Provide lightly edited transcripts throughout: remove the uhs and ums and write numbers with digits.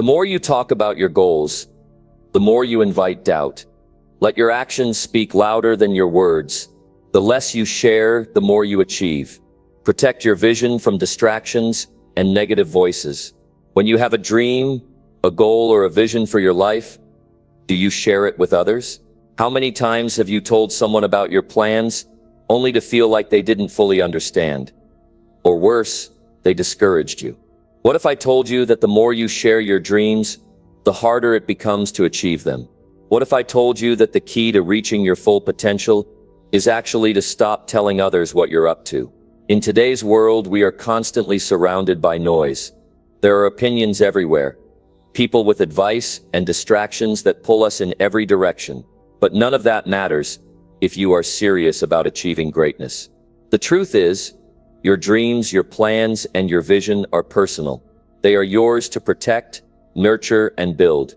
The more you talk about your goals, the more you invite doubt. Let your actions speak louder than your words. The less you share, the more you achieve. Protect your vision from distractions and negative voices. When you have a dream, a goal, or a vision for your life, do you share it with others? How many times have you told someone about your plans, only to feel like they didn't fully understand? Or worse, they discouraged you. What if I told you that the more you share your dreams, the harder it becomes to achieve them? What if I told you that the key to reaching your full potential is actually to stop telling others what you're up to? In today's world, we are constantly surrounded by noise. There are opinions everywhere, people with advice and distractions that pull us in every direction. But none of that matters if you are serious about achieving greatness. The truth is, your dreams, your plans, and your vision are personal. They are yours to protect, nurture, and build.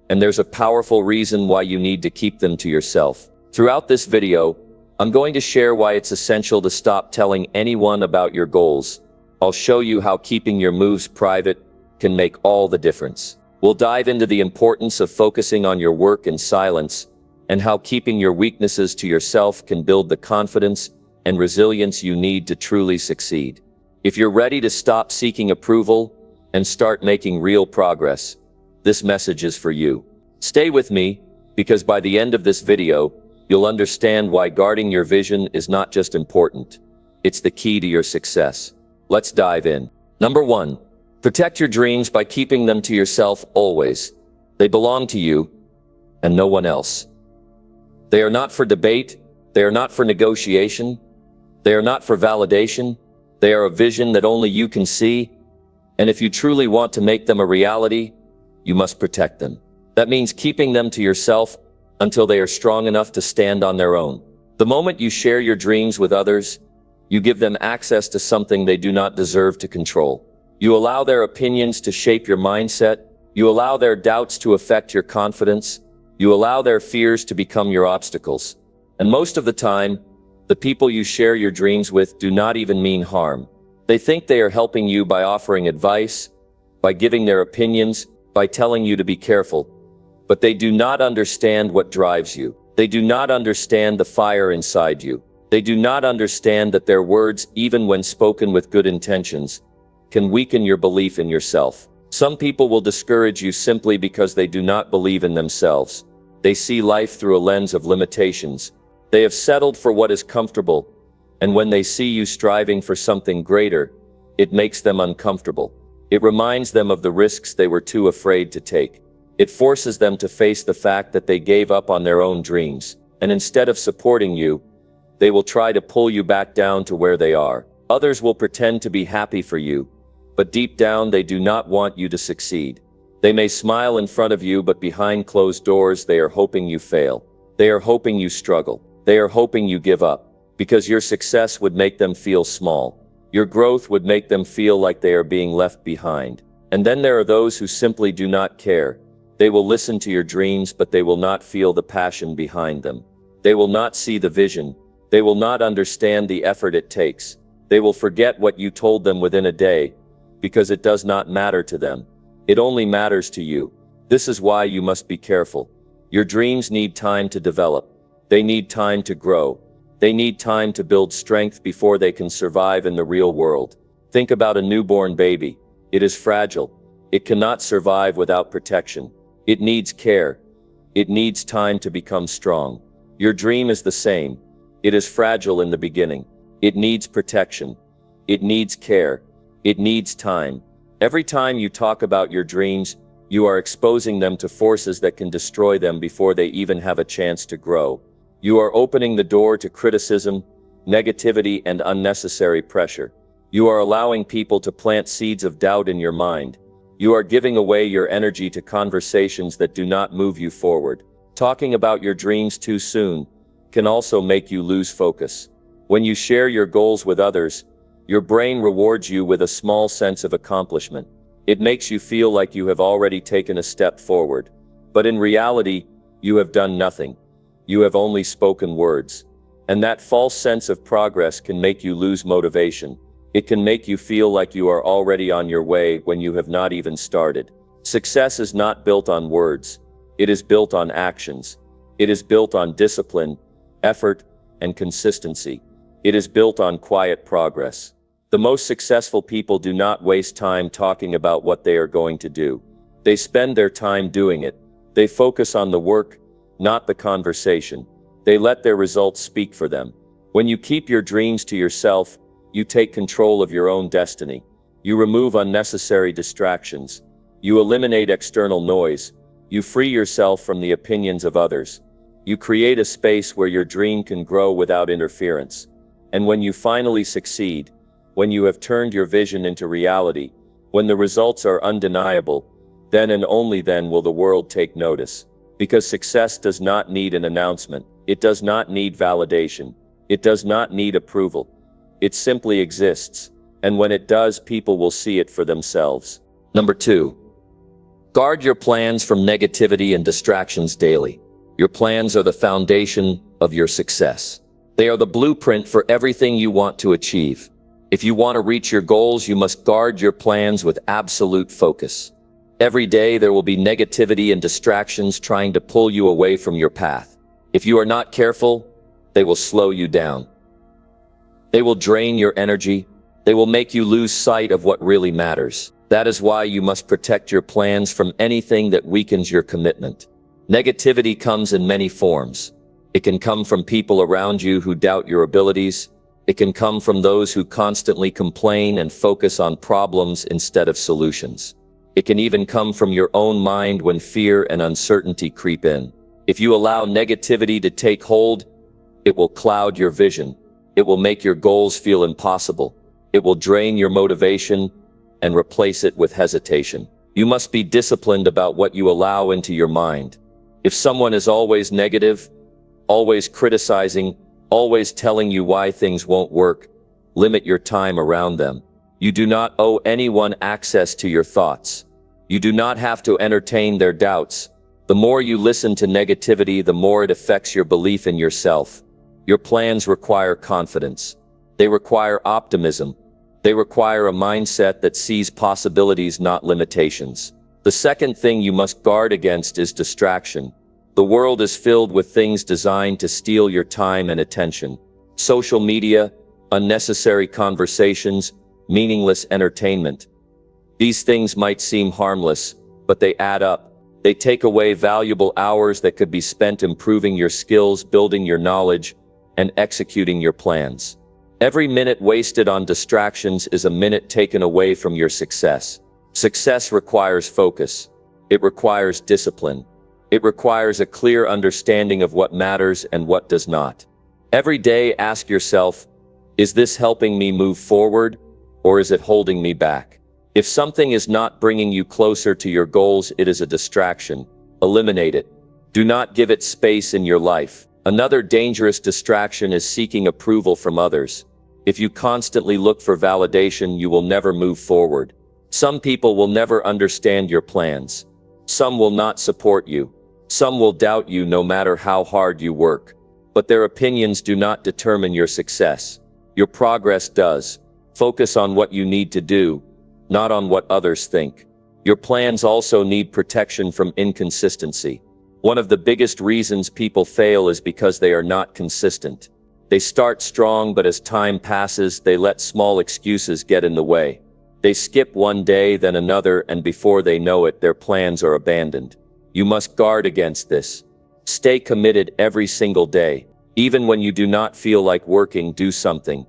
And there's a powerful reason why you need to keep them to yourself. Throughout this video, I'm going to share why it's essential to stop telling anyone about your goals. I'll show you how keeping your moves private can make all the difference. We'll dive into the importance of focusing on your work in silence, and how keeping your weaknesses to yourself can build the confidence and resilience you need to truly succeed. If you're ready to stop seeking approval and start making real progress, this message is for you. Stay with me, because by the end of this video, you'll understand why guarding your vision is not just important, it's the key to your success. Let's dive in. Number 1, protect your dreams by keeping them to yourself always. They belong to you and no one else. They are not for debate, they are not for negotiation, they are not for validation, they are a vision that only you can see, and if you truly want to make them a reality, you must protect them. That means keeping them to yourself until they are strong enough to stand on their own. The moment you share your dreams with others, you give them access to something they do not deserve to control. You allow their opinions to shape your mindset, you allow their doubts to affect your confidence, you allow their fears to become your obstacles. And most of the time, the people you share your dreams with do not even mean harm. They think they are helping you by offering advice, by giving their opinions, by telling you to be careful. But they do not understand what drives you. They do not understand the fire inside you. They do not understand that their words, even when spoken with good intentions, can weaken your belief in yourself. Some people will discourage you simply because they do not believe in themselves. They see life through a lens of limitations. They have settled for what is comfortable, and when they see you striving for something greater, it makes them uncomfortable. It reminds them of the risks they were too afraid to take. It forces them to face the fact that they gave up on their own dreams, and instead of supporting you, they will try to pull you back down to where they are. Others will pretend to be happy for you, but deep down they do not want you to succeed. They may smile in front of you, but behind closed doors they are hoping you fail. They are hoping you struggle. They are hoping you give up, because your success would make them feel small. Your growth would make them feel like they are being left behind. And then there are those who simply do not care. They will listen to your dreams, but they will not feel the passion behind them. They will not see the vision. They will not understand the effort it takes. They will forget what you told them within a day, because it does not matter to them. It only matters to you. This is why you must be careful. Your dreams need time to develop. They need time to grow. They need time to build strength before they can survive in the real world. Think about a newborn baby. It is fragile. It cannot survive without protection. It needs care. It needs time to become strong. Your dream is the same. It is fragile in the beginning. It needs protection. It needs care. It needs time. Every time you talk about your dreams, you are exposing them to forces that can destroy them before they even have a chance to grow. You are opening the door to criticism, negativity, and unnecessary pressure. You are allowing people to plant seeds of doubt in your mind. You are giving away your energy to conversations that do not move you forward. Talking about your dreams too soon can also make you lose focus. When you share your goals with others, your brain rewards you with a small sense of accomplishment. It makes you feel like you have already taken a step forward. But in reality, you have done nothing. You have only spoken words. And that false sense of progress can make you lose motivation. It can make you feel like you are already on your way when you have not even started. Success is not built on words. It is built on actions. It is built on discipline, effort, and consistency. It is built on quiet progress. The most successful people do not waste time talking about what they are going to do. They spend their time doing it. They focus on the work, not the conversation. They let their results speak for them. When you keep your dreams to yourself, you take control of your own destiny. You remove unnecessary distractions. You eliminate external noise. You free yourself from the opinions of others. You create a space where your dream can grow without interference. And when you finally succeed, when you have turned your vision into reality, when the results are undeniable, then and only then will the world take notice. Because success does not need an announcement. It does not need validation. It does not need approval. It simply exists. And when it does, people will see it for themselves. Number 2. Guard your plans from negativity and distractions daily. Your plans are the foundation of your success. They are the blueprint for everything you want to achieve. If you want to reach your goals, you must guard your plans with absolute focus. Every day there will be negativity and distractions trying to pull you away from your path. If you are not careful, they will slow you down. They will drain your energy. They will make you lose sight of what really matters. That is why you must protect your plans from anything that weakens your commitment. Negativity comes in many forms. It can come from people around you who doubt your abilities. It can come from those who constantly complain and focus on problems instead of solutions. It can even come from your own mind when fear and uncertainty creep in. If you allow negativity to take hold, it will cloud your vision. It will make your goals feel impossible. It will drain your motivation and replace it with hesitation. You must be disciplined about what you allow into your mind. If someone is always negative, always criticizing, always telling you why things won't work, limit your time around them. You do not owe anyone access to your thoughts. You do not have to entertain their doubts. The more you listen to negativity, the more it affects your belief in yourself. Your plans require confidence. They require optimism. They require a mindset that sees possibilities, not limitations. The second thing you must guard against is distraction. The world is filled with things designed to steal your time and attention. Social media, unnecessary conversations, meaningless entertainment. These things might seem harmless, but they add up. They take away valuable hours that could be spent improving your skills, building your knowledge, and executing your plans. Every minute wasted on distractions is a minute taken away from your success. Success requires focus. It requires discipline. It requires a clear understanding of what matters and what does not. Every day ask yourself, is this helping me move forward, or is it holding me back? If something is not bringing you closer to your goals, it is a distraction. Eliminate it. Do not give it space in your life. Another dangerous distraction is seeking approval from others. If you constantly look for validation, you will never move forward. Some people will never understand your plans. Some will not support you. Some will doubt you no matter how hard you work. But their opinions do not determine your success. Your progress does. Focus on what you need to do, not on what others think. Your plans also need protection from inconsistency. One of the biggest reasons people fail is because they are not consistent. They start strong, but as time passes, they let small excuses get in the way. They skip one day, then another, and before they know it, their plans are abandoned. You must guard against this. Stay committed every single day. Even when you do not feel like working, do something.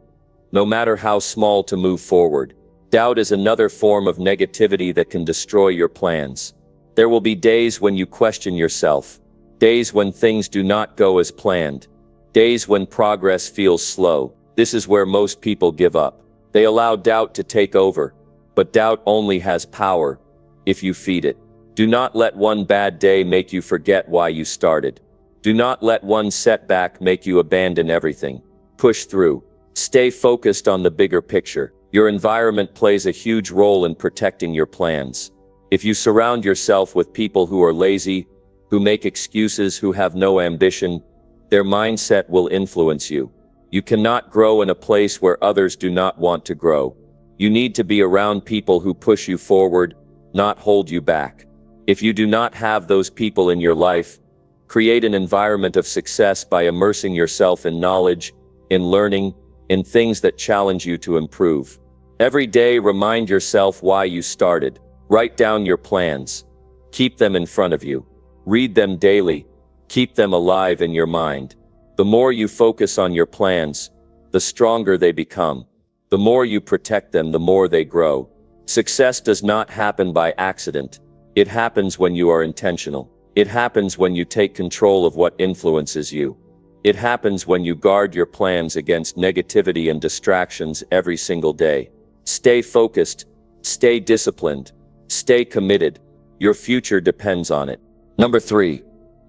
No matter how small, to move forward. Doubt is another form of negativity that can destroy your plans. There will be days when you question yourself. Days when things do not go as planned. Days when progress feels slow. This is where most people give up. They allow doubt to take over. But doubt only has power if you feed it. Do not let one bad day make you forget why you started. Do not let one setback make you abandon everything. Push through. Stay focused on the bigger picture. Your environment plays a huge role in protecting your plans. If you surround yourself with people who are lazy, who make excuses, who have no ambition, their mindset will influence you. You cannot grow in a place where others do not want to grow. You need to be around people who push you forward, not hold you back. If you do not have those people in your life, create an environment of success by immersing yourself in knowledge, in learning, in things that challenge you to improve. Every day, remind yourself why you started. Write down your plans. Keep them in front of you. Read them daily. Keep them alive in your mind. The more you focus on your plans, the stronger they become. The more you protect them, the more they grow. Success does not happen by accident. It happens when you are intentional. It happens when you take control of what influences you. It happens when you guard your plans against negativity and distractions every single day. Stay focused. Stay disciplined. Stay committed. Your future depends on it. Number 3.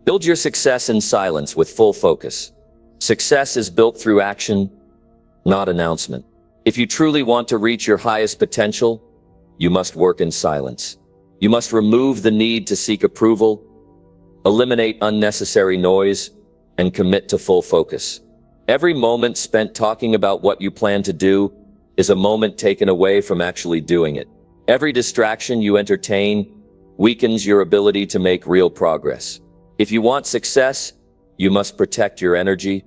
Build your success in silence with full focus. Success is built through action, not announcement. If you truly want to reach your highest potential, you must work in silence. You must remove the need to seek approval, eliminate unnecessary noise, and commit to full focus. Every moment spent talking about what you plan to do is a moment taken away from actually doing it. Every distraction you entertain weakens your ability to make real progress. If you want success, you must protect your energy,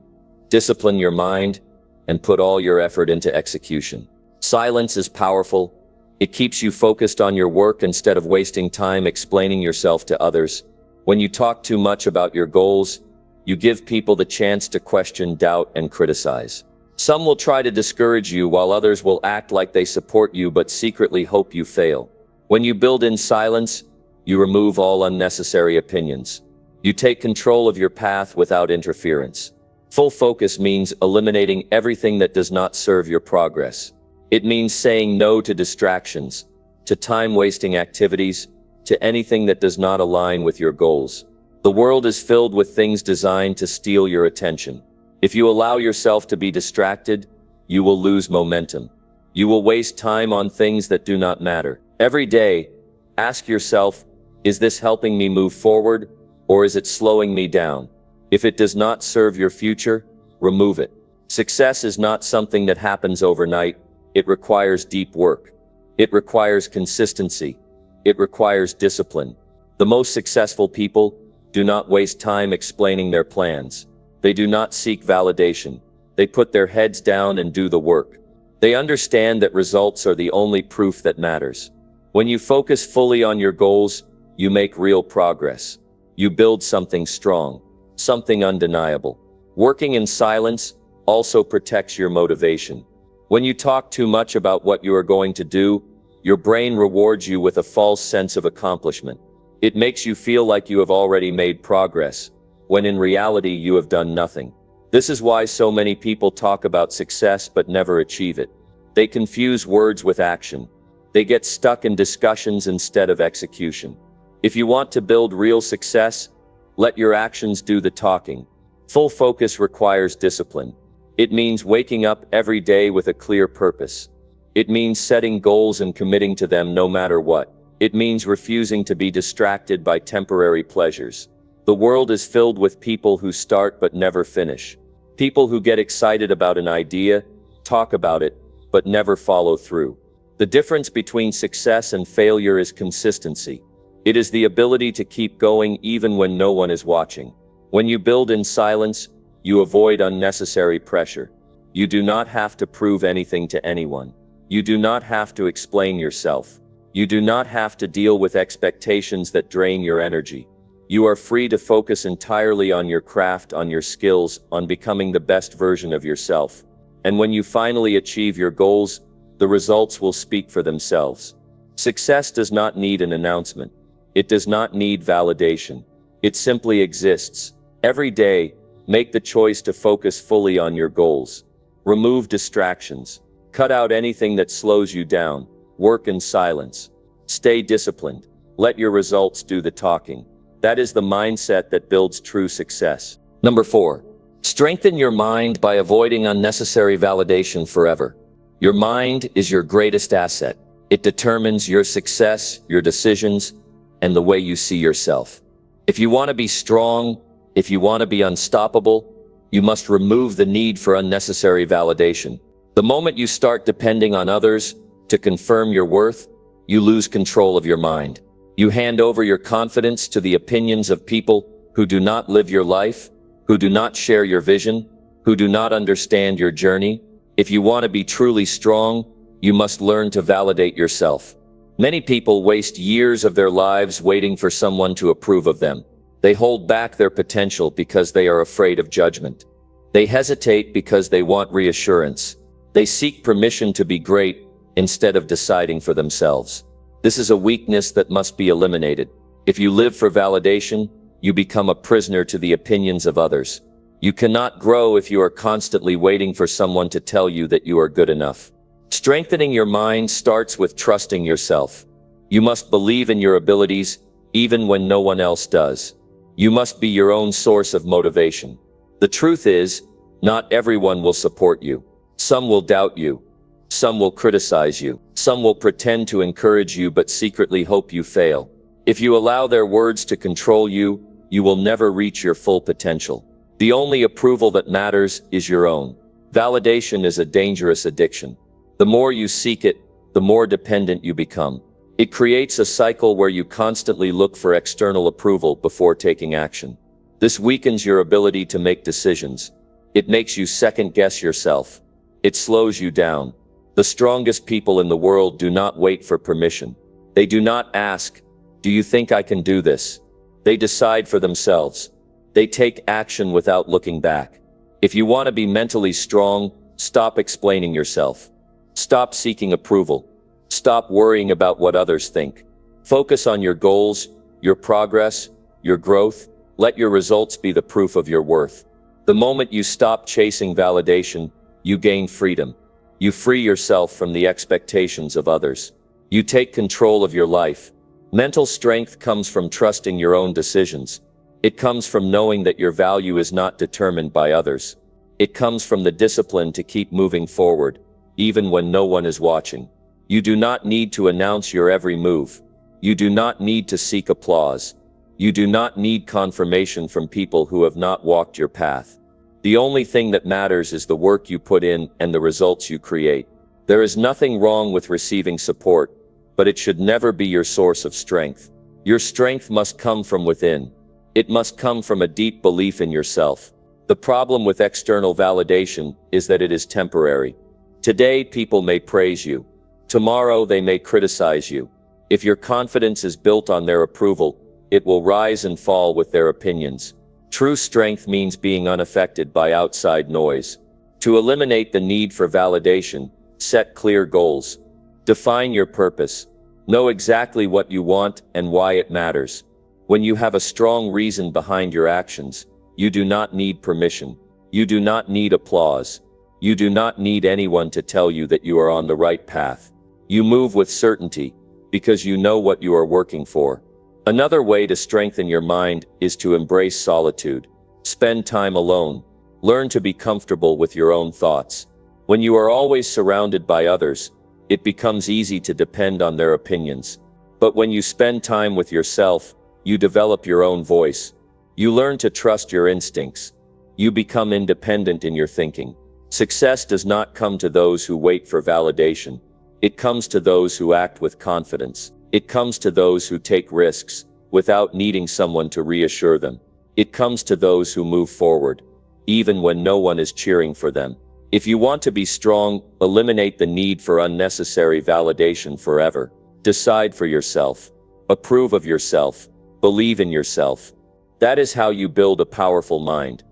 discipline your mind, and put all your effort into execution. Silence is powerful. It keeps you focused on your work instead of wasting time explaining yourself to others. When you talk too much about your goals, you give people the chance to question, doubt, and criticize. Some will try to discourage you while others will act like they support you but secretly hope you fail. When you build in silence, you remove all unnecessary opinions. You take control of your path without interference. Full focus means eliminating everything that does not serve your progress. It means saying no to distractions, to time-wasting activities, to anything that does not align with your goals. The world is filled with things designed to steal your attention. If you allow yourself to be distracted, you will lose momentum. You will waste time on things that do not matter. Every day, ask yourself, is this helping me move forward, or is it slowing me down? If it does not serve your future, remove it. Success is not something that happens overnight. It requires deep work. It requires consistency. It requires discipline. The most successful people do not waste time explaining their plans. They do not seek validation. They put their heads down and do the work. They understand that results are the only proof that matters. When you focus fully on your goals, you make real progress. You build something strong, something undeniable. Working in silence also protects your motivation. When you talk too much about what you are going to do, your brain rewards you with a false sense of accomplishment. It makes you feel like you have already made progress, when in reality you have done nothing. This is why so many people talk about success but never achieve it. They confuse words with action. They get stuck in discussions instead of execution. If you want to build real success, let your actions do the talking. Full focus requires discipline. It means waking up every day with a clear purpose. It means setting goals and committing to them no matter what. It means refusing to be distracted by temporary pleasures. The world is filled with people who start but never finish. People who get excited about an idea, talk about it, but never follow through. The difference between success and failure is consistency. It is the ability to keep going even when no one is watching. When you build in silence, you avoid unnecessary pressure. You do not have to prove anything to anyone. You do not have to explain yourself. You do not have to deal with expectations that drain your energy. You are free to focus entirely on your craft, on your skills, on becoming the best version of yourself. And when you finally achieve your goals, the results will speak for themselves. Success does not need an announcement. It does not need validation. It simply exists. Every day, make the choice to focus fully on your goals. Remove distractions. Cut out anything that slows you down. Work in silence. Stay disciplined. Let your results do the talking. That is the mindset that builds true success. Number 4. Strengthen your mind by avoiding unnecessary validation forever. Your mind is your greatest asset. It determines your success, your decisions, and the way you see yourself. If you want to be strong, if you want to be unstoppable, you must remove the need for unnecessary validation. The moment you start depending on others to confirm your worth, you lose control of your mind. You hand over your confidence to the opinions of people who do not live your life, who do not share your vision, who do not understand your journey. If you want to be truly strong, you must learn to validate yourself. Many people waste years of their lives waiting for someone to approve of them. They hold back their potential because they are afraid of judgment. They hesitate because they want reassurance. They seek permission to be great instead of deciding for themselves. This is a weakness that must be eliminated. If you live for validation, you become a prisoner to the opinions of others. You cannot grow if you are constantly waiting for someone to tell you that you are good enough. Strengthening your mind starts with trusting yourself. You must believe in your abilities, even when no one else does. You must be your own source of motivation. The truth is, not everyone will support you. Some will doubt you. Some will criticize you. Some will pretend to encourage you but secretly hope you fail. If you allow their words to control you, you will never reach your full potential. The only approval that matters is your own. Validation is a dangerous addiction. The more you seek it, the more dependent you become. It creates a cycle where you constantly look for external approval before taking action. This weakens your ability to make decisions. It makes you second-guess yourself. It slows you down. The strongest people in the world do not wait for permission. They do not ask, "Do you think I can do this?" They decide for themselves. They take action without looking back. If you want to be mentally strong, stop explaining yourself. Stop seeking approval. Stop worrying about what others think. Focus on your goals, your progress, your growth. Let your results be the proof of your worth. The moment you stop chasing validation, you gain freedom. You free yourself from the expectations of others. You take control of your life. Mental strength comes from trusting your own decisions. It comes from knowing that your value is not determined by others. It comes from the discipline to keep moving forward, even when no one is watching. You do not need to announce your every move. You do not need to seek applause. You do not need confirmation from people who have not walked your path. The only thing that matters is the work you put in and the results you create. There is nothing wrong with receiving support, but it should never be your source of strength. Your strength must come from within. It must come from a deep belief in yourself. The problem with external validation is that it is temporary. Today, people may praise you. Tomorrow, they may criticize you. If your confidence is built on their approval, it will rise and fall with their opinions. True strength means being unaffected by outside noise. To eliminate the need for validation, set clear goals. Define your purpose. Know exactly what you want and why it matters. When you have a strong reason behind your actions, you do not need permission. You do not need applause. You do not need anyone to tell you that you are on the right path. You move with certainty because you know what you are working for. Another way to strengthen your mind is to embrace solitude. Spend time alone. Learn to be comfortable with your own thoughts. When you are always surrounded by others, it becomes easy to depend on their opinions. But when you spend time with yourself, you develop your own voice. You learn to trust your instincts. You become independent in your thinking. Success does not come to those who wait for validation. It comes to those who act with confidence. It comes to those who take risks without needing someone to reassure them. It comes to those who move forward, even when no one is cheering for them. If you want to be strong, eliminate the need for unnecessary validation forever. Decide for yourself. Approve of yourself. Believe in yourself. That is how you build a powerful mind.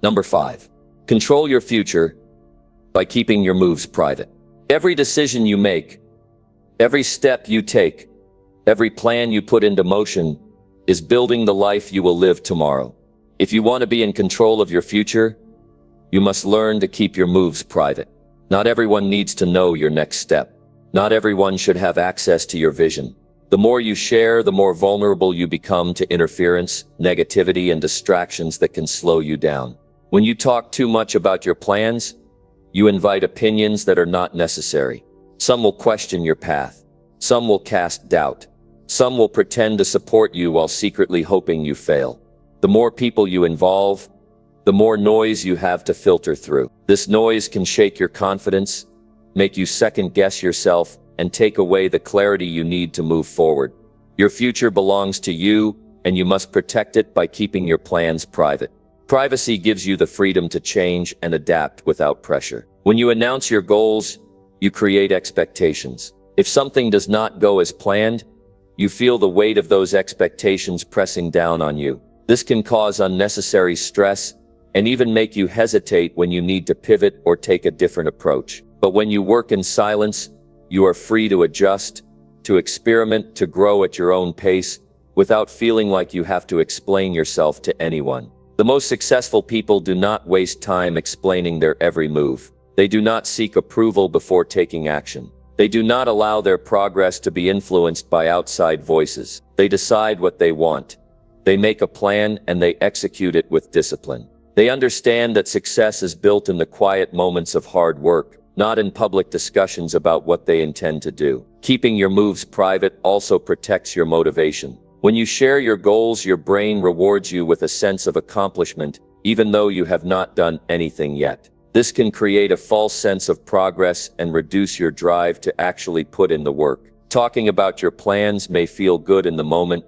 Number 5. Control your future by keeping your moves private. Every decision you make, every step you take, every plan you put into motion is building the life you will live tomorrow. If you want to be in control of your future, you must learn to keep your moves private. Not everyone needs to know your next step. Not everyone should have access to your vision. The more you share, the more vulnerable you become to interference, negativity, and distractions that can slow you down. When you talk too much about your plans, you invite opinions that are not necessary. Some will question your path. Some will cast doubt. Some will pretend to support you while secretly hoping you fail. The more people you involve, the more noise you have to filter through. This noise can shake your confidence, make you second-guess yourself, and take away the clarity you need to move forward. Your future belongs to you, and you must protect it by keeping your plans private. Privacy gives you the freedom to change and adapt without pressure. When you announce your goals, you create expectations. If something does not go as planned, you feel the weight of those expectations pressing down on you. This can cause unnecessary stress and even make you hesitate when you need to pivot or take a different approach. But when you work in silence, you are free to adjust, to experiment, to grow at your own pace, without feeling like you have to explain yourself to anyone. The most successful people do not waste time explaining their every move. They do not seek approval before taking action. They do not allow their progress to be influenced by outside voices. They decide what they want. They make a plan and they execute it with discipline. They understand that success is built in the quiet moments of hard work, not in public discussions about what they intend to do. Keeping your moves private also protects your motivation. When you share your goals, your brain rewards you with a sense of accomplishment, even though you have not done anything yet. This can create a false sense of progress and reduce your drive to actually put in the work. Talking about your plans may feel good in the moment,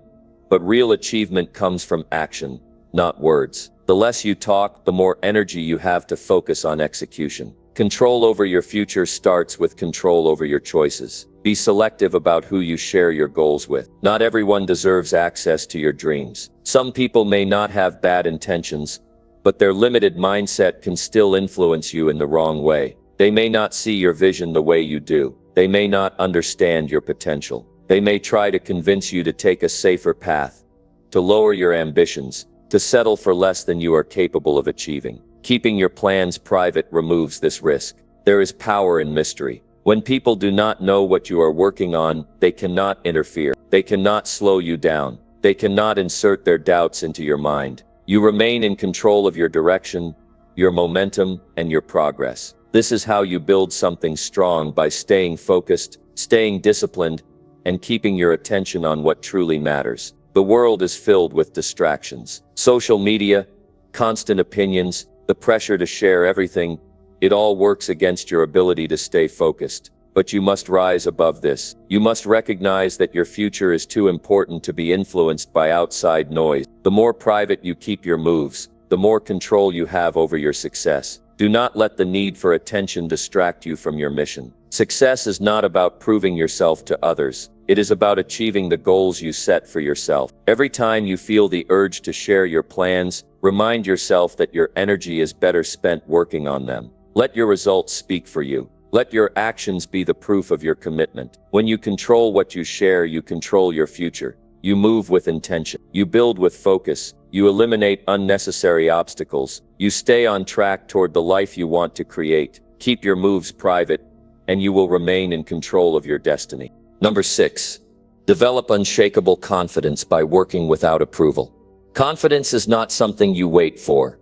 but real achievement comes from action, not words. The less you talk, the more energy you have to focus on execution. Control over your future starts with control over your choices. Be selective about who you share your goals with. Not everyone deserves access to your dreams. Some people may not have bad intentions, but their limited mindset can still influence you in the wrong way. They may not see your vision the way you do. They may not understand your potential. They may try to convince you to take a safer path, to lower your ambitions, to settle for less than you are capable of achieving. Keeping your plans private removes this risk. There is power in mystery. When people do not know what you are working on, they cannot interfere. They cannot slow you down. They cannot insert their doubts into your mind. You remain in control of your direction, your momentum, and your progress. This is how you build something strong, by staying focused, staying disciplined, and keeping your attention on what truly matters. The world is filled with distractions. Social media, constant opinions, the pressure to share everything, it all works against your ability to stay focused. But you must rise above this. You must recognize that your future is too important to be influenced by outside noise. The more private you keep your moves, the more control you have over your success. Do not let the need for attention distract you from your mission. Success is not about proving yourself to others. It is about achieving the goals you set for yourself. Every time you feel the urge to share your plans, remind yourself that your energy is better spent working on them. Let your results speak for you. Let your actions be the proof of your commitment. When you control what you share, you control your future. You move with intention. You build with focus. You eliminate unnecessary obstacles. You stay on track toward the life you want to create. Keep your moves private, and you will remain in control of your destiny. Number 6. Develop unshakable confidence by working without approval. Confidence is not something you wait for.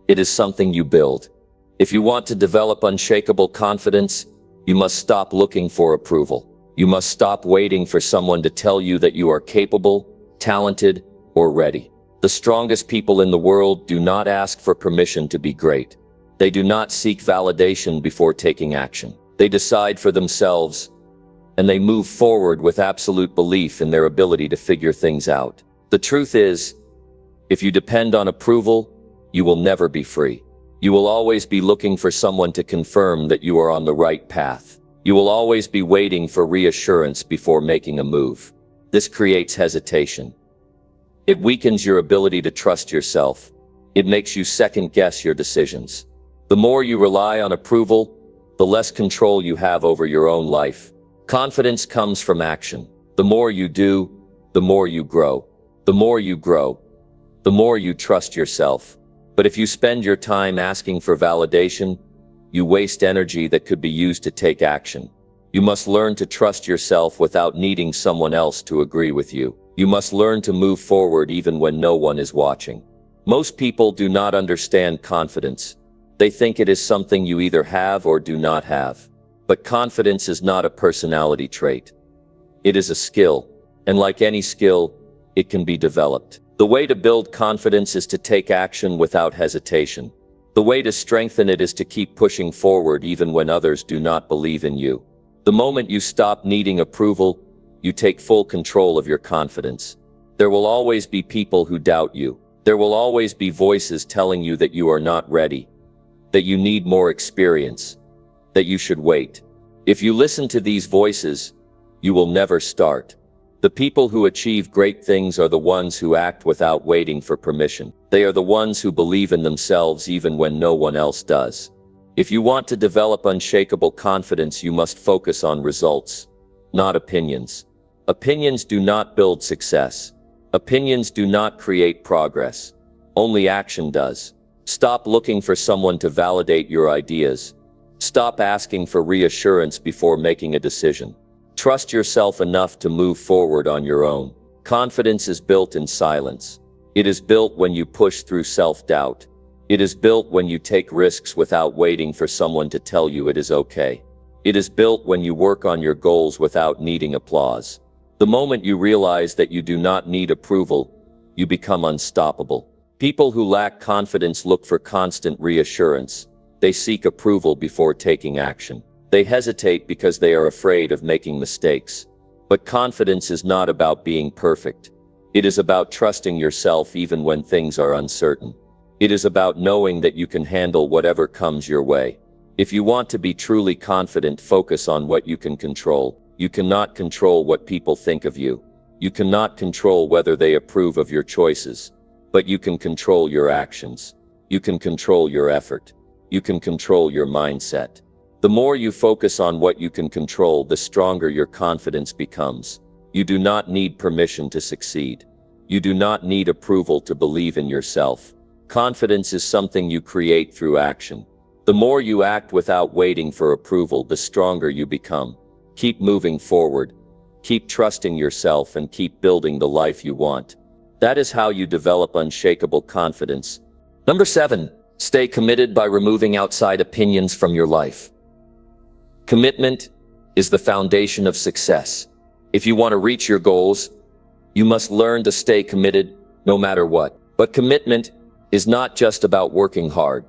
It is something you build. If you want to develop unshakable confidence, you must stop looking for approval. You must stop waiting for someone to tell you that you are capable, talented, or ready. The strongest people in the world do not ask for permission to be great. They do not seek validation before taking action. They decide for themselves, and they move forward with absolute belief in their ability to figure things out. The truth is, if you depend on approval, you will never be free. You will always be looking for someone to confirm that you are on the right path. You will always be waiting for reassurance before making a move. This creates hesitation. It weakens your ability to trust yourself. It makes you second-guess your decisions. The more you rely on approval, the less control you have over your own life. Confidence comes from action. The more you do, the more you grow. The more you grow, the more you trust yourself. But if you spend your time asking for validation, you waste energy that could be used to take action. You must learn to trust yourself without needing someone else to agree with you. You must learn to move forward even when no one is watching. Most people do not understand confidence. They think it is something you either have or do not have. But confidence is not a personality trait. It is a skill, and like any skill, it can be developed. The way to build confidence is to take action without hesitation. The way to strengthen it is to keep pushing forward even when others do not believe in you. The moment you stop needing approval, you take full control of your confidence. There will always be people who doubt you. There will always be voices telling you that you are not ready, that you need more experience, that you should wait. If you listen to these voices, you will never start. The people who achieve great things are the ones who act without waiting for permission. They are the ones who believe in themselves even when no one else does. If you want to develop unshakable confidence, you must focus on results, not opinions. Opinions do not build success. Opinions do not create progress. Only action does. Stop looking for someone to validate your ideas. Stop asking for reassurance before making a decision. Trust yourself enough to move forward on your own. Confidence is built in silence. It is built when you push through self-doubt. It is built when you take risks without waiting for someone to tell you it is okay. It is built when you work on your goals without needing applause. The moment you realize that you do not need approval, you become unstoppable. People who lack confidence look for constant reassurance. They seek approval before taking action. They hesitate because they are afraid of making mistakes. But confidence is not about being perfect. It is about trusting yourself even when things are uncertain. It is about knowing that you can handle whatever comes your way. If you want to be truly confident, focus on what you can control. You cannot control what people think of you. You cannot control whether they approve of your choices. But you can control your actions. You can control your effort. You can control your mindset. The more you focus on what you can control, the stronger your confidence becomes. You do not need permission to succeed. You do not need approval to believe in yourself. Confidence is something you create through action. The more you act without waiting for approval, the stronger you become. Keep moving forward. Keep trusting yourself and keep building the life you want. That is how you develop unshakable confidence. Number 7, stay committed by removing outside opinions from your life. Commitment is the foundation of success. If you want to reach your goals, you must learn to stay committed no matter what. But commitment is not just about working hard.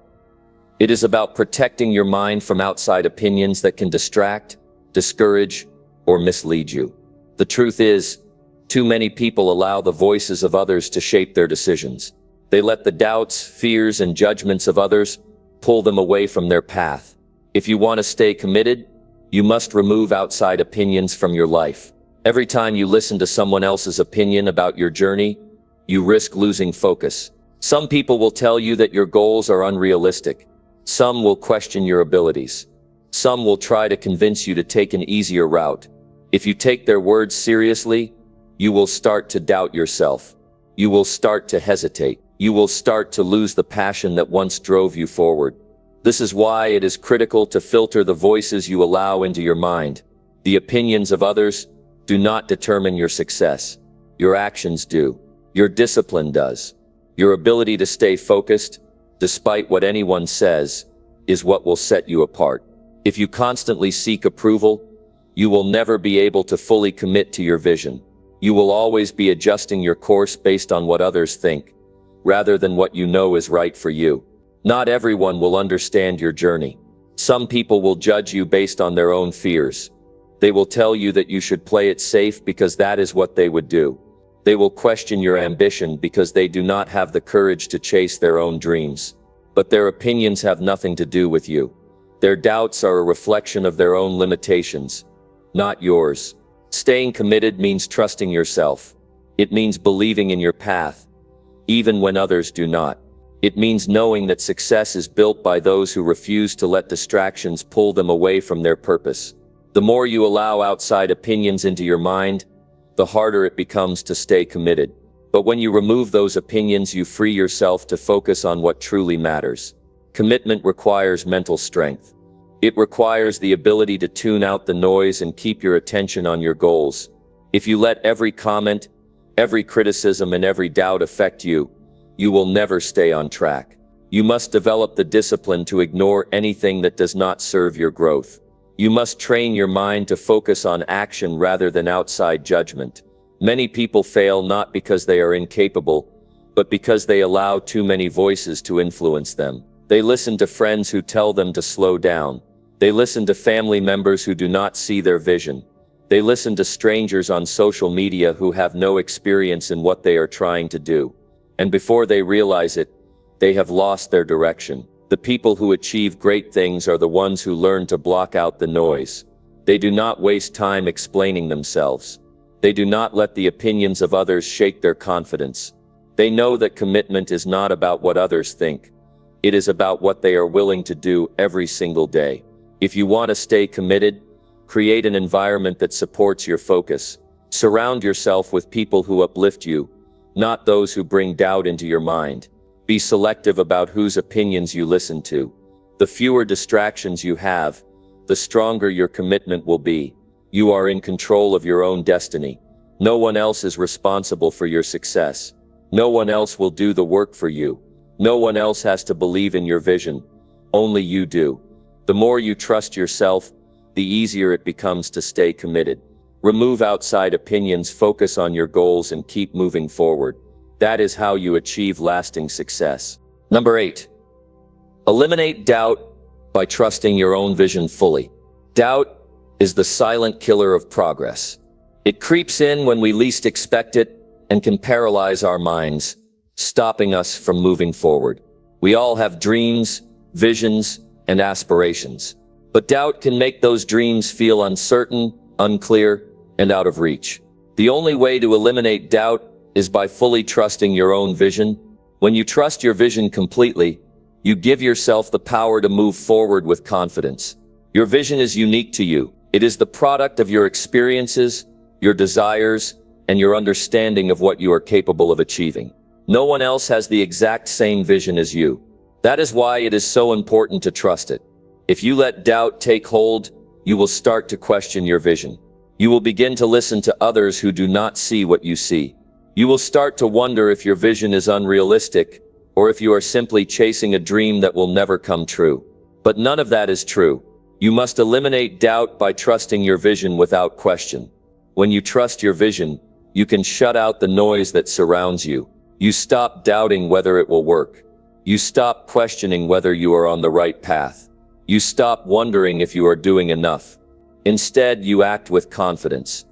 It is about protecting your mind from outside opinions that can distract, discourage, or mislead you. The truth is, too many people allow the voices of others to shape their decisions. They let the doubts, fears, and judgments of others pull them away from their path. If you want to stay committed, you must remove outside opinions from your life. Every time you listen to someone else's opinion about your journey, you risk losing focus. Some people will tell you that your goals are unrealistic. Some will question your abilities. Some will try to convince you to take an easier route. If you take their words seriously, you will start to doubt yourself. You will start to hesitate. You will start to lose the passion that once drove you forward. This is why it is critical to filter the voices you allow into your mind. The opinions of others do not determine your success. Your actions do. Your discipline does. Your ability to stay focused, despite what anyone says, is what will set you apart. If you constantly seek approval, you will never be able to fully commit to your vision. You will always be adjusting your course based on what others think, rather than what you know is right for you. Not everyone will understand your journey. Some people will judge you based on their own fears. They will tell you that you should play it safe because that is what they would do. They will question your ambition because they do not have the courage to chase their own dreams. But their opinions have nothing to do with you. Their doubts are a reflection of their own limitations, not yours. Staying committed means trusting yourself. It means believing in your path, even when others do not. It means knowing that success is built by those who refuse to let distractions pull them away from their purpose. The more you allow outside opinions into your mind, the harder it becomes to stay committed. But when you remove those opinions, you free yourself to focus on what truly matters. Commitment requires mental strength. It requires the ability to tune out the noise and keep your attention on your goals. If you let every comment, every criticism, and every doubt affect you, you will never stay on track. You must develop the discipline to ignore anything that does not serve your growth. You must train your mind to focus on action rather than outside judgment. Many people fail not because they are incapable, but because they allow too many voices to influence them. They listen to friends who tell them to slow down. They listen to family members who do not see their vision. They listen to strangers on social media who have no experience in what they are trying to do. And before they realize it, they have lost their direction. The people who achieve great things are the ones who learn to block out the noise. They do not waste time explaining themselves. They do not let the opinions of others shake their confidence. They know that commitment is not about what others think. It is about what they are willing to do every single day. If you want to stay committed, create an environment that supports your focus. Surround yourself with people who uplift you, not those who bring doubt into your mind. Be selective about whose opinions you listen to. The fewer distractions you have, the stronger your commitment will be. You are in control of your own destiny. No one else is responsible for your success. No one else will do the work for you. No one else has to believe in your vision. Only you do. The more you trust yourself, the easier it becomes to stay committed. Remove outside opinions, focus on your goals, and keep moving forward. That is how you achieve lasting success. Number 8. Eliminate doubt by trusting your own vision fully. Doubt is the silent killer of progress. It creeps in when we least expect it and can paralyze our minds, stopping us from moving forward. We all have dreams, visions, and aspirations. But doubt can make those dreams feel uncertain, unclear, and out of reach. The only way to eliminate doubt is by fully trusting your own vision. When you trust your vision completely, you give yourself the power to move forward with confidence. Your vision is unique to you. It is the product of your experiences, your desires, and your understanding of what you are capable of achieving. No one else has the exact same vision as you. That is why it is so important to trust it. If you let doubt take hold, you will start to question your vision. You will begin to listen to others who do not see what you see. You will start to wonder if your vision is unrealistic, or if you are simply chasing a dream that will never come true. But none of that is true. You must eliminate doubt by trusting your vision without question. When you trust your vision, you can shut out the noise that surrounds you. You stop doubting whether it will work. You stop questioning whether you are on the right path. You stop wondering if you are doing enough. Instead, you act with confidence,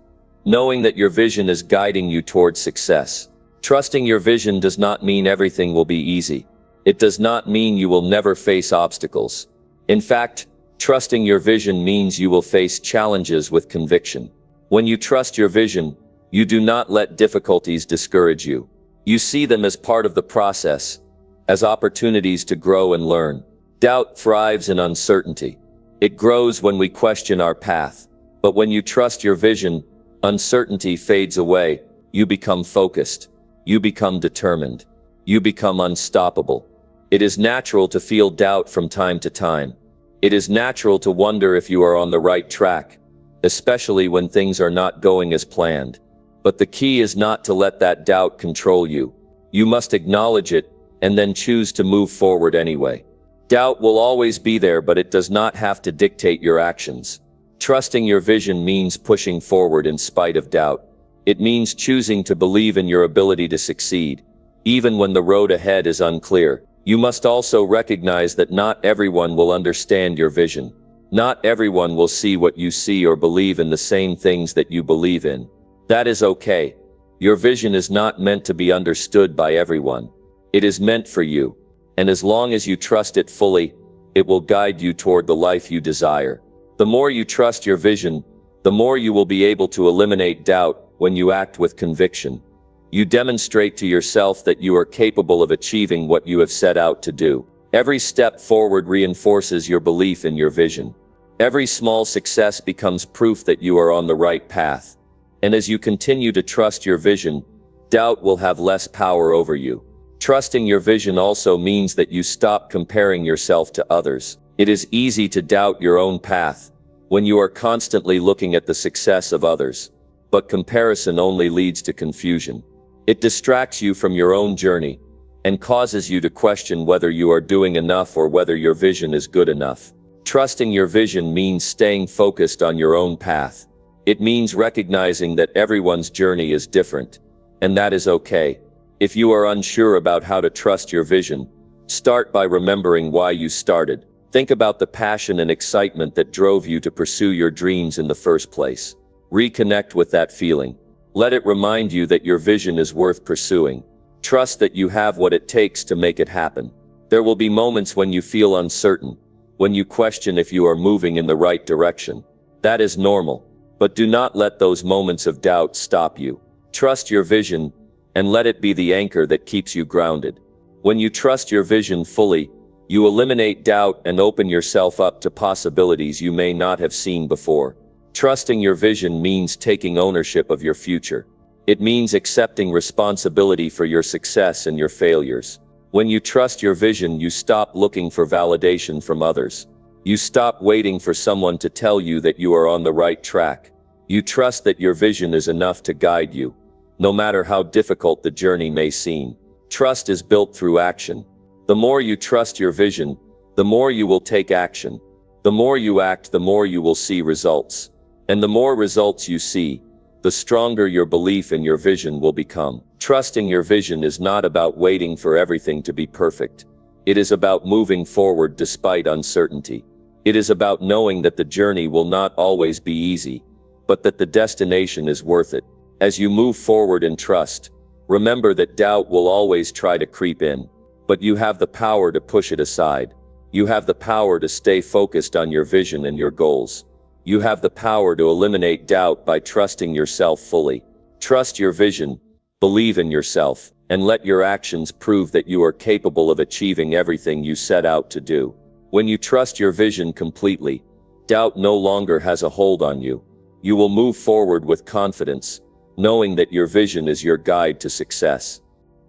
knowing that your vision is guiding you towards success. Trusting your vision does not mean everything will be easy. It does not mean you will never face obstacles. In fact, trusting your vision means you will face challenges with conviction. When you trust your vision, you do not let difficulties discourage you. You see them as part of the process, as opportunities to grow and learn. Doubt thrives in uncertainty. It grows when we question our path. But when you trust your vision, uncertainty fades away. You become focused. You become determined. You become unstoppable. It is natural to feel doubt from time to time. It is natural to wonder if you are on the right track, especially when things are not going as planned. But the key is not to let that doubt control you. You must acknowledge it and then choose to move forward anyway. Doubt will always be there, but it does not have to dictate your actions. Trusting your vision means pushing forward in spite of doubt. It means choosing to believe in your ability to succeed, even when the road ahead is unclear. You must also recognize that not everyone will understand your vision. Not everyone will see what you see or believe in the same things that you believe in. That is okay. Your vision is not meant to be understood by everyone. It is meant for you. And as long as you trust it fully, it will guide you toward the life you desire. The more you trust your vision, the more you will be able to eliminate doubt when you act with conviction. You demonstrate to yourself that you are capable of achieving what you have set out to do. Every step forward reinforces your belief in your vision. Every small success becomes proof that you are on the right path. And as you continue to trust your vision, doubt will have less power over you. Trusting your vision also means that you stop comparing yourself to others. It is easy to doubt your own path when you are constantly looking at the success of others. But comparison only leads to confusion. It distracts you from your own journey and causes you to question whether you are doing enough or whether your vision is good enough. Trusting your vision means staying focused on your own path. It means recognizing that everyone's journey is different, and that is okay. If you are unsure about how to trust your vision, start by remembering why you started. Think about the passion and excitement that drove you to pursue your dreams in the first place. Reconnect with that feeling. Let it remind you that your vision is worth pursuing. Trust that you have what it takes to make it happen. There will be moments when you feel uncertain, when you question if you are moving in the right direction. That is normal, but do not let those moments of doubt stop you. Trust your vision, and let it be the anchor that keeps you grounded. When you trust your vision fully, you eliminate doubt and open yourself up to possibilities you may not have seen before. Trusting your vision means taking ownership of your future. It means accepting responsibility for your success and your failures. When you trust your vision, you stop looking for validation from others. You stop waiting for someone to tell you that you are on the right track. You trust that your vision is enough to guide you, no matter how difficult the journey may seem. Trust is built through action. The more you trust your vision, the more you will take action. The more you act, the more you will see results. And the more results you see, the stronger your belief in your vision will become. Trusting your vision is not about waiting for everything to be perfect. It is about moving forward despite uncertainty. It is about knowing that the journey will not always be easy, but that the destination is worth it. As you move forward in trust, remember that doubt will always try to creep in, but you have the power to push it aside. You have the power to stay focused on your vision and your goals. You have the power to eliminate doubt by trusting yourself fully. Trust your vision, believe in yourself, and let your actions prove that you are capable of achieving everything you set out to do. When you trust your vision completely, doubt no longer has a hold on you. You will move forward with confidence, knowing that your vision is your guide to success.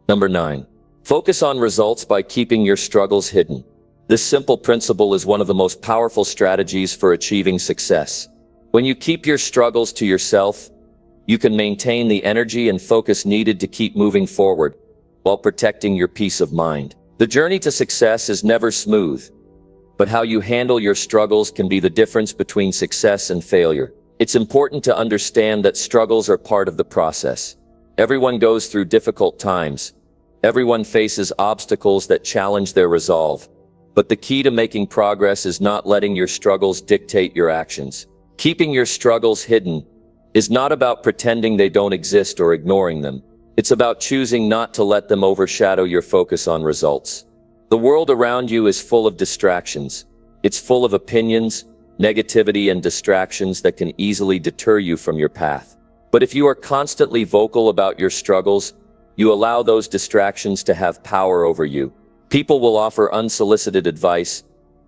Number 9. Focus on results by keeping your struggles hidden. This simple principle is one of the most powerful strategies for achieving success. When you keep your struggles to yourself, you can maintain the energy and focus needed to keep moving forward, while protecting your peace of mind. The journey to success is never smooth, but how you handle your struggles can be the difference between success and failure. It's important to understand that struggles are part of the process. Everyone goes through difficult times. Everyone faces obstacles that challenge their resolve. But the key to making progress is not letting your struggles dictate your actions. Keeping your struggles hidden is not about pretending they don't exist or ignoring them. It's about choosing not to let them overshadow your focus on results. The world around you is full of distractions. It's full of opinions, negativity, and distractions that can easily deter you from your path. But if you are constantly vocal about your struggles, you allow those distractions to have power over you. People will offer unsolicited advice,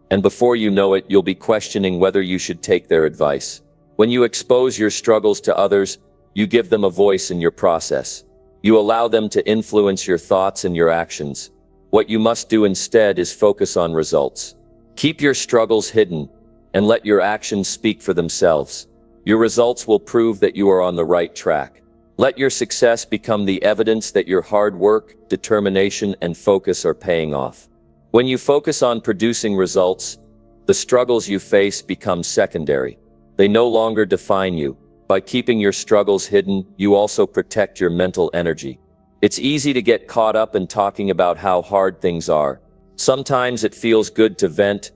and before you know it, you'll be questioning whether you should take their advice. When you expose your struggles to others, you give them a voice in your process. You allow them to influence your thoughts and your actions. What you must do instead is focus on results. Keep your struggles hidden, and let your actions speak for themselves. Your results will prove that you are on the right track. Let your success become the evidence that your hard work, determination, and focus are paying off. When you focus on producing results, the struggles you face become secondary. They no longer define you. By keeping your struggles hidden, you also protect your mental energy. It's easy to get caught up in talking about how hard things are. Sometimes it feels good to vent,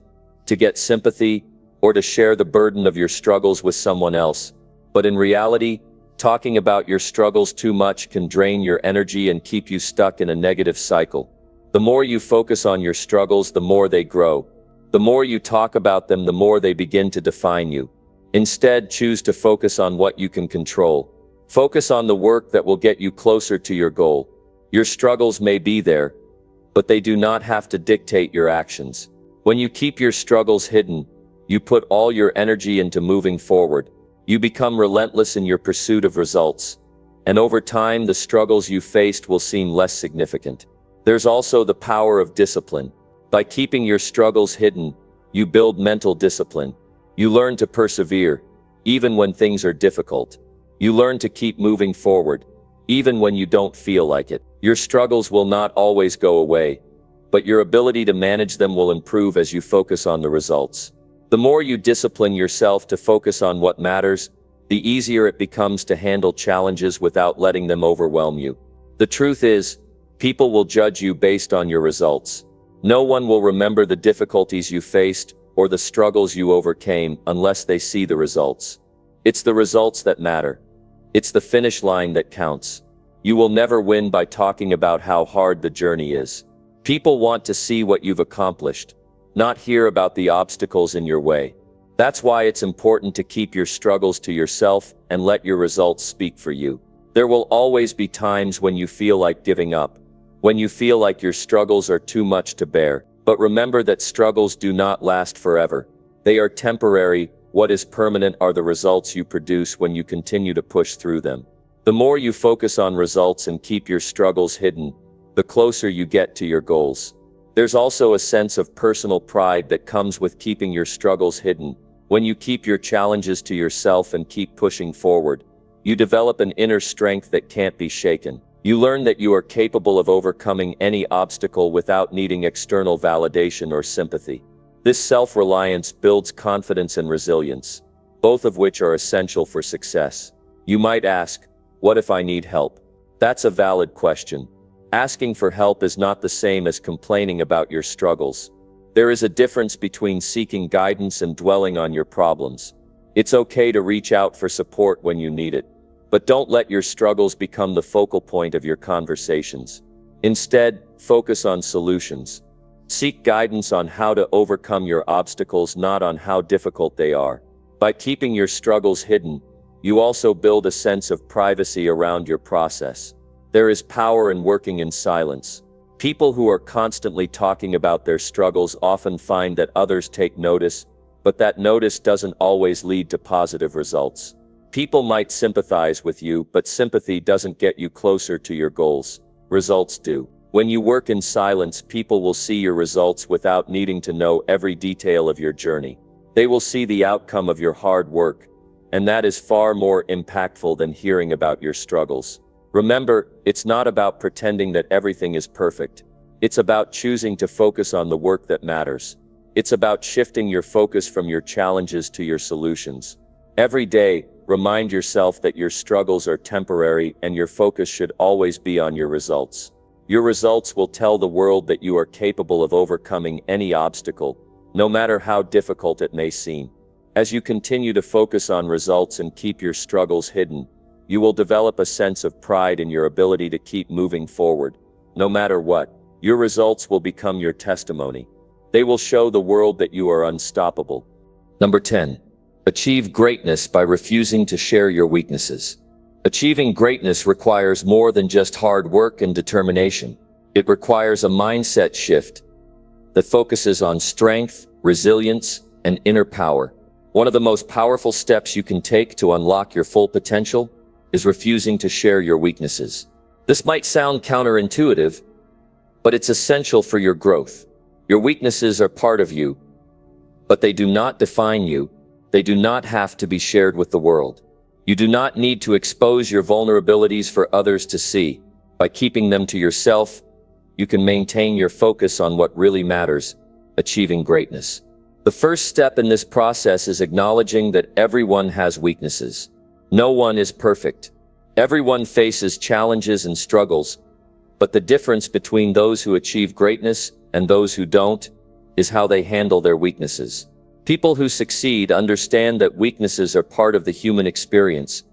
to get sympathy, or to share the burden of your struggles with someone else. But in reality, talking about your struggles too much can drain your energy and keep you stuck in a negative cycle. The more you focus on your struggles, the more they grow. The more you talk about them, the more they begin to define you. Instead, choose to focus on what you can control. Focus on the work that will get you closer to your goal. Your struggles may be there, but they do not have to dictate your actions. When you keep your struggles hidden, you put all your energy into moving forward. You become relentless in your pursuit of results, and over time, the struggles you faced will seem less significant. There's also the power of discipline. By keeping your struggles hidden, you build mental discipline. You learn to persevere, even when things are difficult. You learn to keep moving forward, even when you don't feel like it. Your struggles will not always go away, but your ability to manage them will improve as you focus on the results. The more you discipline yourself to focus on what matters, the easier it becomes to handle challenges without letting them overwhelm you. The truth is, people will judge you based on your results. No one will remember the difficulties you faced or the struggles you overcame unless they see the results. It's the results that matter. It's the finish line that counts. You will never win by talking about how hard the journey is. People want to see what you've accomplished, not hear about the obstacles in your way. That's why it's important to keep your struggles to yourself and let your results speak for you. There will always be times when you feel like giving up, when you feel like your struggles are too much to bear. But remember that struggles do not last forever. They are temporary. What is permanent are the results you produce when you continue to push through them. The more you focus on results and keep your struggles hidden, the closer you get to your goals. There's also a sense of personal pride that comes with keeping your struggles hidden. When you keep your challenges to yourself and keep pushing forward, you develop an inner strength that can't be shaken. You learn that you are capable of overcoming any obstacle without needing external validation or sympathy. This self-reliance builds confidence and resilience, both of which are essential for success. You might ask, what if I need help? That's a valid question. Asking for help is not the same as complaining about your struggles. There is a difference between seeking guidance and dwelling on your problems. It's okay to reach out for support when you need it, but don't let your struggles become the focal point of your conversations. Instead, focus on solutions. Seek guidance on how to overcome your obstacles, not on how difficult they are. By keeping your struggles hidden, you also build a sense of privacy around your process. There is power in working in silence. People who are constantly talking about their struggles often find that others take notice, but that notice doesn't always lead to positive results. People might sympathize with you, but sympathy doesn't get you closer to your goals. Results do. When you work in silence, people will see your results without needing to know every detail of your journey. They will see the outcome of your hard work, and that is far more impactful than hearing about your struggles. Remember, it's not about pretending that everything is perfect. It's about choosing to focus on the work that matters. It's about shifting your focus from your challenges to your solutions. Every day, remind yourself that your struggles are temporary and your focus should always be on your results. Your results will tell the world that you are capable of overcoming any obstacle, no matter how difficult it may seem. As you continue to focus on results and keep your struggles hidden, you will develop a sense of pride in your ability to keep moving forward. No matter what, your results will become your testimony. They will show the world that you are unstoppable. Number 10. Achieve greatness by refusing to share your weaknesses. Achieving greatness requires more than just hard work and determination. It requires a mindset shift that focuses on strength, resilience, and inner power. One of the most powerful steps you can take to unlock your full potential is refusing to share your weaknesses. This might sound counterintuitive, but it's essential for your growth. Your weaknesses are part of you, but they do not define you. They do not have to be shared with the world. You do not need to expose your vulnerabilities for others to see. By keeping them to yourself, you can maintain your focus on what really matters, achieving greatness. The first step in this process is acknowledging that everyone has weaknesses. No one is perfect. Everyone faces challenges and struggles, but the difference between those who achieve greatness and those who don't is how they handle their weaknesses. People who succeed understand that weaknesses are part of the human experience,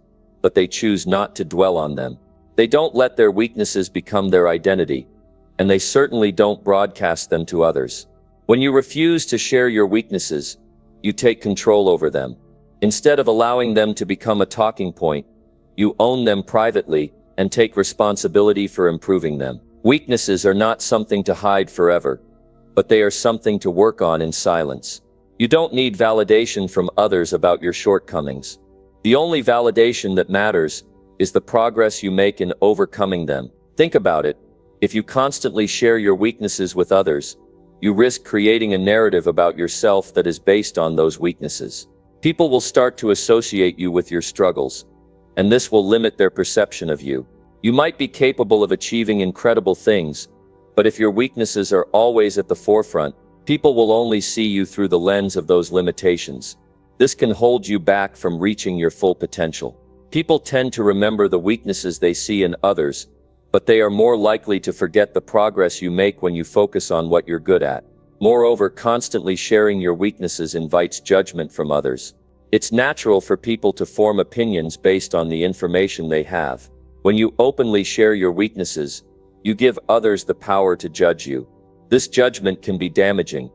but they choose not to dwell on them. They don't let their weaknesses become their identity, and they certainly don't broadcast them to others. When you refuse to share your weaknesses, you take control over them. Instead of allowing them to become a talking point, you own them privately and take responsibility for improving them. Weaknesses are not something to hide forever, but they are something to work on in silence. You don't need validation from others about your shortcomings. The only validation that matters is the progress you make in overcoming them. Think about it. If you constantly share your weaknesses with others, you risk creating a narrative about yourself that is based on those weaknesses. People will start to associate you with your struggles, and this will limit their perception of you. You might be capable of achieving incredible things, but if your weaknesses are always at the forefront, people will only see you through the lens of those limitations. This can hold you back from reaching your full potential. People tend to remember the weaknesses they see in others, but they are more likely to forget the progress you make when you focus on what you're good at. Moreover, constantly sharing your weaknesses invites judgment from others. They will It's natural for people to form opinions based on the information they have. When you openly share your weaknesses, you give others the power to judge you. This judgment can be damaging,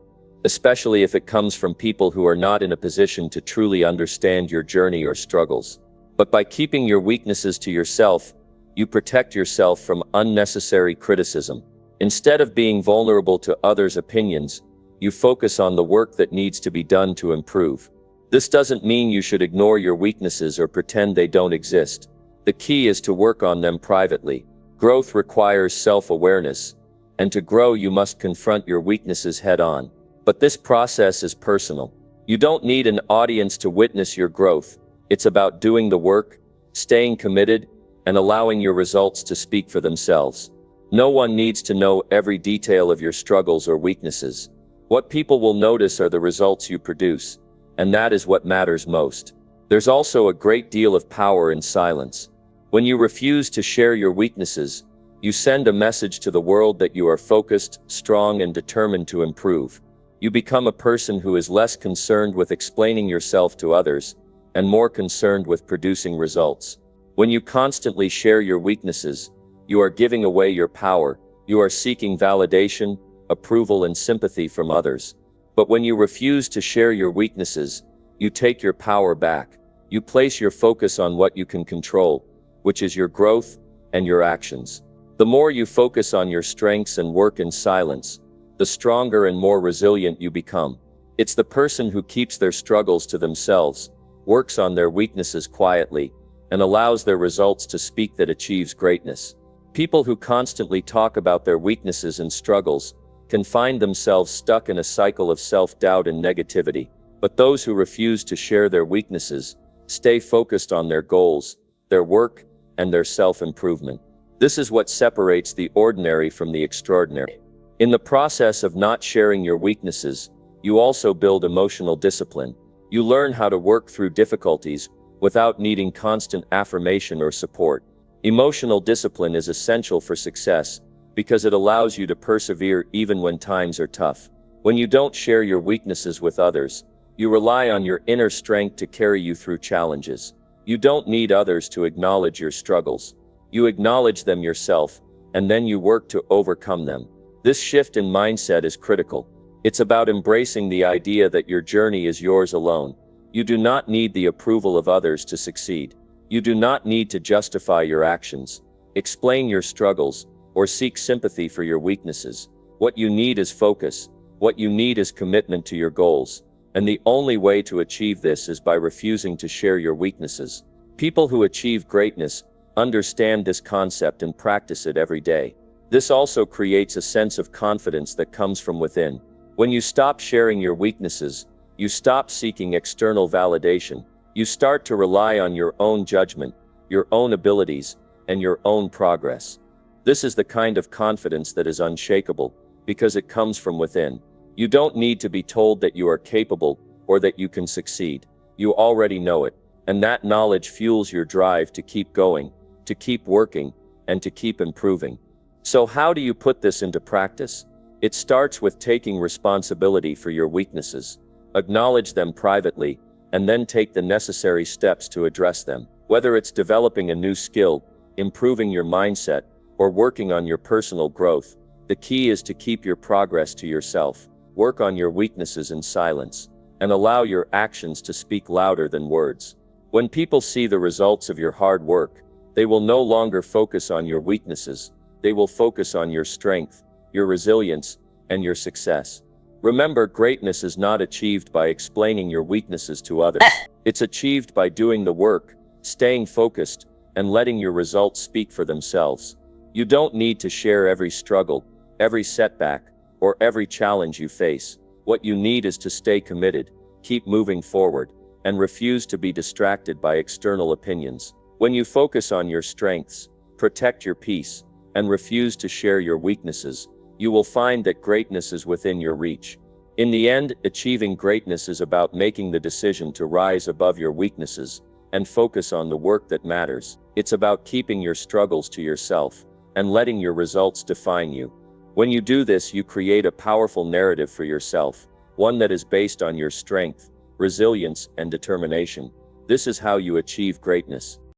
especially if it comes from people who are not in a position to truly understand your journey or struggles. But by keeping your weaknesses to yourself, you protect yourself from unnecessary criticism. Instead of being vulnerable to others' opinions, you focus on the work that needs to be done to improve. This doesn't mean you should ignore your weaknesses or pretend they don't exist. The key is to work on them privately. Growth requires self-awareness, and to grow you must confront your weaknesses head-on. But this process is personal. You don't need an audience to witness your growth. It's about doing the work, staying committed, and allowing your results to speak for themselves. No one needs to know every detail of your struggles or weaknesses. What people will notice are the results you produce, and that is what matters most. There's also a great deal of power in silence. When you refuse to share your weaknesses, you send a message to the world that you are focused, strong, and determined to improve. You become a person who is less concerned with explaining yourself to others, and more concerned with producing results. When you constantly share your weaknesses, you are giving away your power. You are seeking validation, approval, and sympathy from others. But when you refuse to share your weaknesses, you take your power back. You place your focus on what you can control, which is your growth and your actions. The more you focus on your strengths and work in silence, the stronger and more resilient you become. It's the person who keeps their struggles to themselves, works on their weaknesses quietly, and allows their results to speak that achieves greatness. People who constantly talk about their weaknesses and struggles can find themselves stuck in a cycle of self-doubt and negativity. But those who refuse to share their weaknesses stay focused on their goals, their work, and their self-improvement. This is what separates the ordinary from the extraordinary. In the process of not sharing your weaknesses, you also build emotional discipline. You learn how to work through difficulties without needing constant affirmation or support. Emotional discipline is essential for success because it allows you to persevere even when times are tough. When you don't share your weaknesses with others, you rely on your inner strength to carry you through challenges. You don't need others to acknowledge your struggles. You acknowledge them yourself, and then you work to overcome them. This shift in mindset is critical. It's about embracing the idea that your journey is yours alone. You do not need the approval of others to succeed. You do not need to justify your actions, explain your struggles, or seek sympathy for your weaknesses. What you need is focus. What you need is commitment to your goals. And the only way to achieve this is by refusing to share your weaknesses. People who achieve greatness understand this concept and practice it every day. This also creates a sense of confidence that comes from within. When you stop sharing your weaknesses, you stop seeking external validation. You start to rely on your own judgment, your own abilities, and your own progress. This is the kind of confidence that is unshakable, because it comes from within. You don't need to be told that you are capable or that you can succeed. You already know it, and that knowledge fuels your drive to keep going, to keep working, and to keep improving. So how do you put this into practice? It starts with taking responsibility for your weaknesses. Acknowledge them privately, and then take the necessary steps to address them. Whether it's developing a new skill, improving your mindset, or working on your personal growth, the key is to keep your progress to yourself. Work on your weaknesses in silence, and allow your actions to speak louder than words. When people see the results of your hard work, they will no longer focus on your weaknesses. They will focus on your strength, your resilience, and your success. Remember, greatness is not achieved by explaining your weaknesses to others. It's achieved by doing the work, staying focused, and letting your results speak for themselves. You don't need to share every struggle, every setback, or every challenge you face. What you need is to stay committed, keep moving forward, and refuse to be distracted by external opinions. When you focus on your strengths, protect your peace, and refuse to share your weaknesses, you will find that greatness is within your reach. In the end, achieving greatness is about making the decision to rise above your weaknesses and focus on the work that matters. It's about keeping your struggles to yourself and letting your results define you. When you do this, you create a powerful narrative for yourself, one that is based on your strength, resilience, and determination. This is how you achieve greatness.